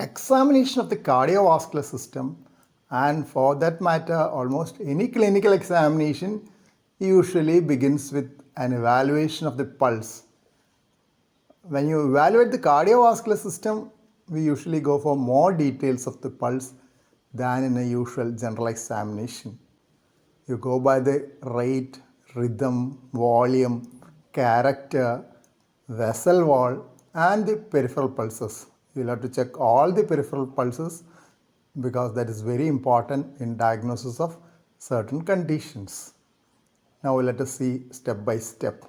examination of the cardiovascular system, and for that matter, almost any clinical examination usually begins with an evaluation of the pulse. When you evaluate the cardiovascular system, we usually go for more details of the pulse than in a usual general examination. You go by the rate, rhythm, volume, character, vessel wall, and the peripheral pulses. You'll have to check all the peripheral pulses because that is very important in diagnosis of certain conditions. Now let us see step by step.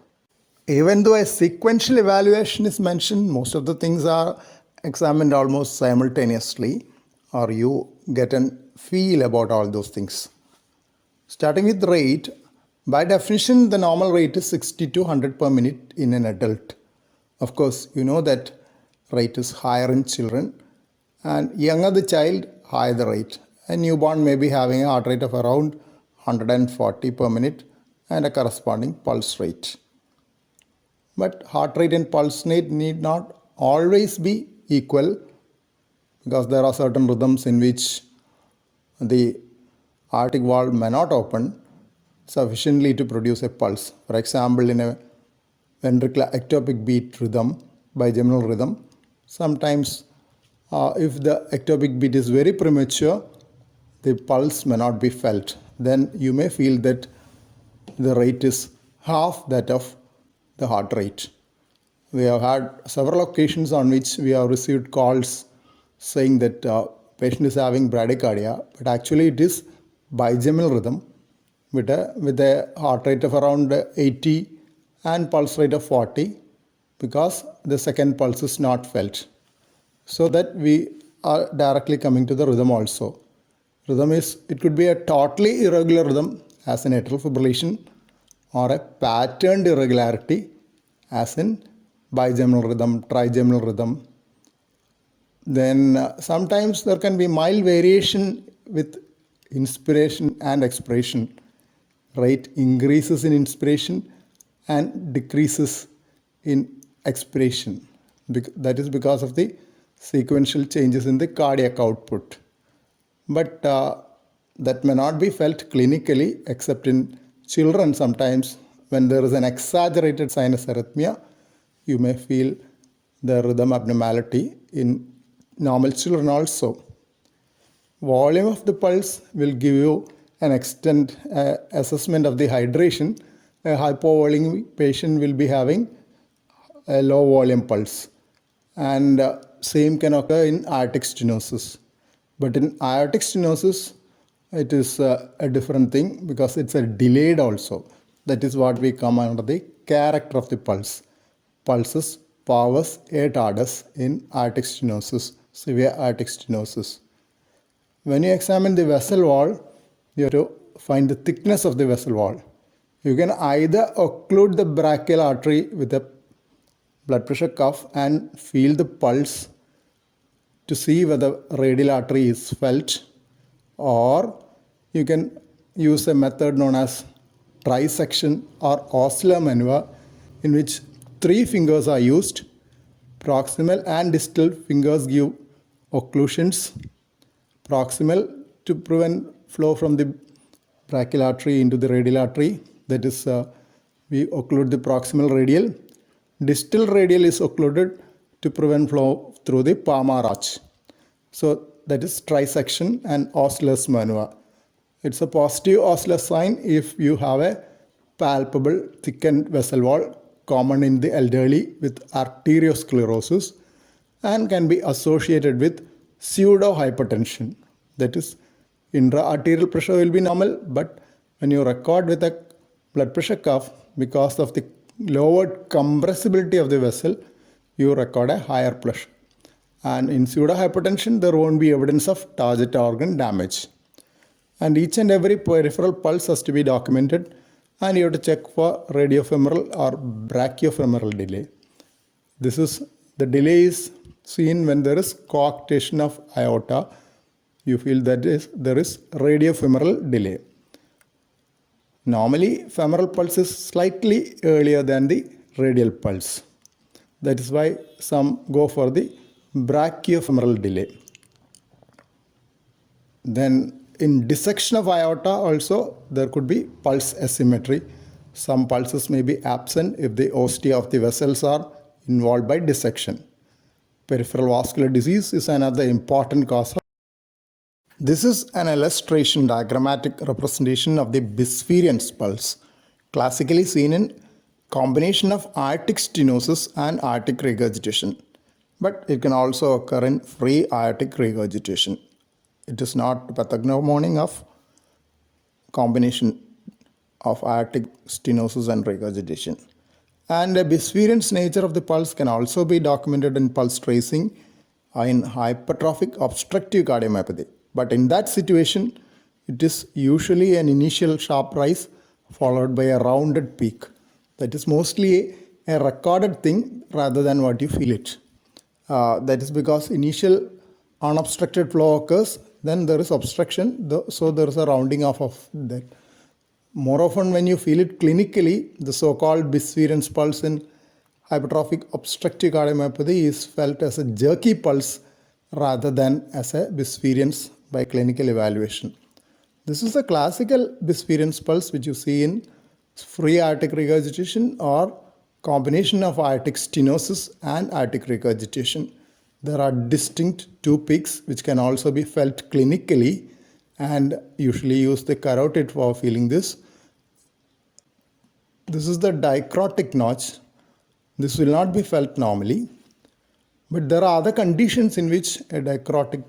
Even though a sequential evaluation is mentioned, most of the things are examined almost simultaneously, or you get a feel about all those things. Starting with rate, by definition, the normal rate is 60 to 100 per minute in an adult. Of course, you know that rate is higher in children, and younger the child, higher the rate. A newborn may be having a heart rate of around 140 per minute and a corresponding pulse rate. But heart rate and pulse rate need not always be equal because there are certain rhythms in which the aortic valve may not open sufficiently to produce a pulse. For example, in a ventricular ectopic beat rhythm, bigeminal rhythm, sometimes if the ectopic beat is very premature, the pulse may not be felt. Then you may feel that the rate is half that of the heart rate. We have had several occasions on which we have received calls saying that patient is having bradycardia, but actually it is bigeminal rhythm with a heart rate of around 80 and pulse rate of 40 because the second pulse is not felt. So that we are directly coming to the rhythm also. Rhythm is, it could be a totally irregular rhythm as in atrial fibrillation or a patterned irregularity as in bigeminal rhythm, trigeminal rhythm. Then sometimes there can be mild variation with inspiration and expiration. Rate increases in inspiration and decreases in expiration. That is because of the sequential changes in the cardiac output. But that may not be felt clinically except in children sometimes. When there is an exaggerated sinus arrhythmia, you may feel the rhythm abnormality in normal children also. Volume of the pulse will give you an extent assessment of the hydration. A hypovolemic patient will be having a low volume pulse, and same can occur in aortic stenosis. But in aortic stenosis, it is a different thing because it's a delayed also. That is what we come under the character of the pulse. Pulses, pavus, et ardus in aortic stenosis, severe aortic stenosis. When you examine the vessel wall, you have to find the thickness of the vessel wall. You can either occlude the brachial artery with a blood pressure cuff and feel the pulse to see whether radial artery is felt, or you can use a method known as trisection or oscillar maneuver, in which 3 fingers are used. Proximal and distal fingers give occlusions. Proximal to prevent flow from the brachial artery into the radial artery, that is we occlude the proximal radial. Distal radial is occluded to prevent flow through the palmar arch. So that is trisection and oscillar maneuver. It's a positive oscillar sign if you have a palpable thickened vessel wall common in the elderly with arteriosclerosis and can be associated with pseudo hypertension. That is, intra-arterial pressure will be normal, but when you record with a blood pressure cuff, because of the lowered compressibility of the vessel, you record a higher pressure. And in pseudo hypertension, there won't be evidence of target organ damage. And each and every peripheral pulse has to be documented, and you have to check for radiofemoral or brachiofemoral delay. The delay is seen when there is coarctation of aorta. You feel that there is radiofemoral delay. Normally, femoral pulse is slightly earlier than the radial pulse. That is why some go for the brachiofemoral delay. Then in dissection of aorta also there could be pulse asymmetry. Some pulses may be absent if the ostia of the vessels are involved by dissection. Peripheral vascular disease is another important cause. This is an illustration, diagrammatic representation of the Bisferiens pulse, classically seen in combination of aortic stenosis and aortic regurgitation. But it can also occur in free aortic regurgitation. It is not pathognomonic of combination of aortic stenosis and regurgitation. And the Bisferiens nature of the pulse can also be documented in pulse tracing in hypertrophic obstructive cardiomyopathy. But in that situation, it is usually an initial sharp rise followed by a rounded peak. That is mostly a recorded thing rather than what you feel it. That is because initial unobstructed flow occurs, then there is obstruction, so there is a rounding off of that. More often when you feel it clinically, the so-called Bisferiens pulse in hypertrophic obstructive cardiomyopathy is felt as a jerky pulse rather than as a Bisferiens by clinical evaluation. This is a classical Bisferiens pulse which you see in free aortic regurgitation or combination of aortic stenosis and aortic regurgitation. There are distinct two peaks which can also be felt clinically, and usually use the carotid for feeling this. This is the dicrotic notch. This will not be felt normally, but there are other conditions in which a dicrotic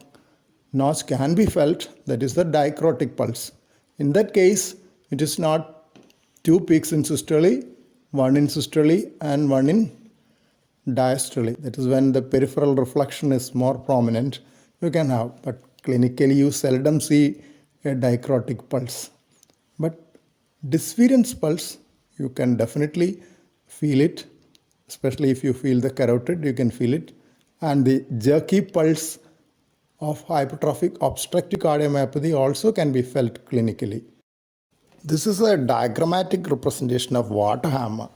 notch can be felt, that is the dicrotic pulse. In that case, it is not two peaks in systole, one in systole and one in diastole. That is when the peripheral reflection is more prominent, you can have, but clinically you seldom see a dicrotic pulse. But Bisferiens pulse, you can definitely feel it, especially if you feel the carotid, you can feel it. And the jerky pulse of hypertrophic obstructive cardiomyopathy also can be felt clinically. This is a diagrammatic representation of water hammer.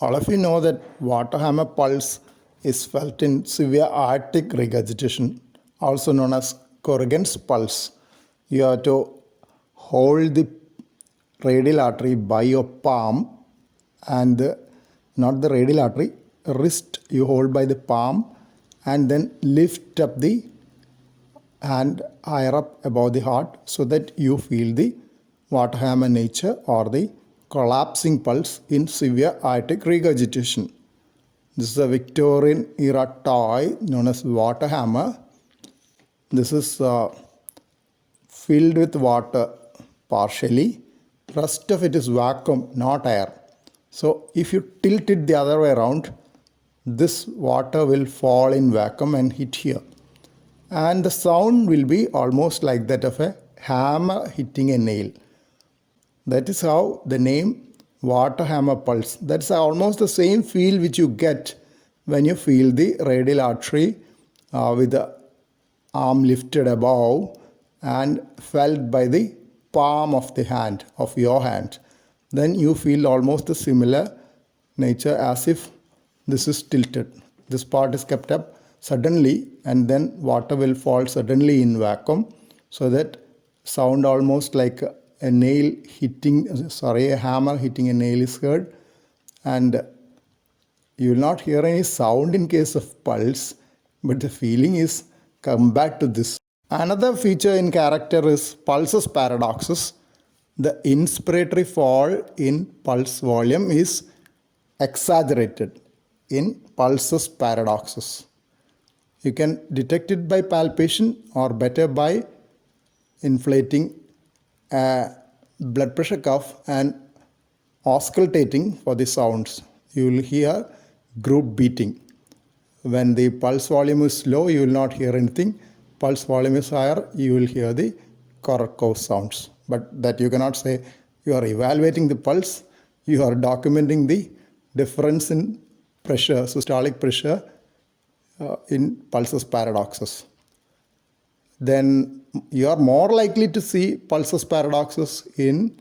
All of you know that water hammer pulse is felt in severe aortic regurgitation, also known as Corrigan's pulse. You have to hold the radial artery by your palm and not the radial artery, wrist you hold by the palm and then lift up the hand higher up above the heart so that you feel the water hammer nature or the collapsing pulse in severe aortic regurgitation. This is a Victorian era toy known as water hammer. This is filled with water partially. Rest of it is vacuum, not air. So if you tilt it the other way around, this water will fall in vacuum and hit here. And the sound will be almost like that of a hammer hitting a nail. That is how the name water hammer pulse. That's almost the same feel which you get when you feel the radial artery with the arm lifted above and felt by the palm of the hand, of your hand. Then you feel almost the similar nature as if this is tilted. This part is kept up suddenly and then water will fall suddenly in vacuum, so that sound almost like a nail hitting, a hammer hitting a nail is heard, and you will not hear any sound in case of pulse, but the feeling is come back to this. Another feature in character is pulsus paradoxus. The inspiratory fall in pulse volume is exaggerated in pulsus paradoxus. You can detect it by palpation or better by inflating a blood pressure cuff and auscultating for the sounds. You will hear group beating. When the pulse volume is low, you will not hear anything. Pulse volume is higher, you will hear the Korsakoff sounds. But that you cannot say you are evaluating the pulse, you are documenting the difference in pressure, systolic pressure in pulsus paradoxus. Then you are more likely to see pulsus paradoxus in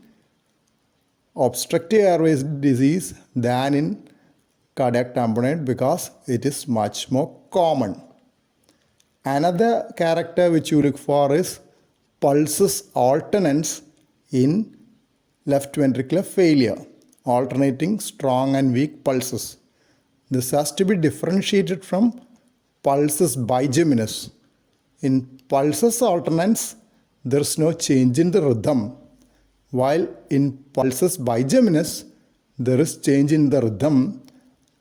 obstructive airways disease than in cardiac tamponade because it is much more common. Another character which you look for is pulsus alternans in left ventricular failure, alternating strong and weak pulses. This has to be differentiated from pulsus bigeminus. In pulsus alternans, there is no change in the rhythm, while in pulsus bigeminus, there is change in the rhythm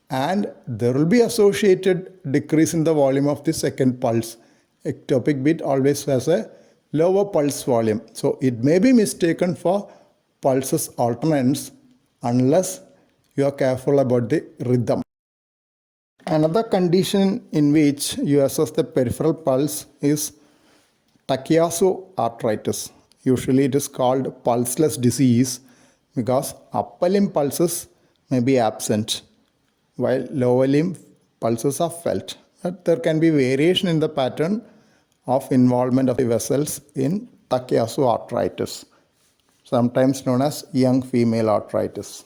and there will be associated decrease in the volume of the second pulse. Ectopic beat always has a lower pulse volume. So it may be mistaken for pulsus alternans unless you are careful about the rhythm. Another condition in which you assess the peripheral pulse is Takyasu arthritis. Usually it is called pulseless disease because upper limb pulses may be absent while lower limb pulses are felt. But there can be variation in the pattern of involvement of the vessels in Takyasu arthritis, sometimes known as young female arthritis.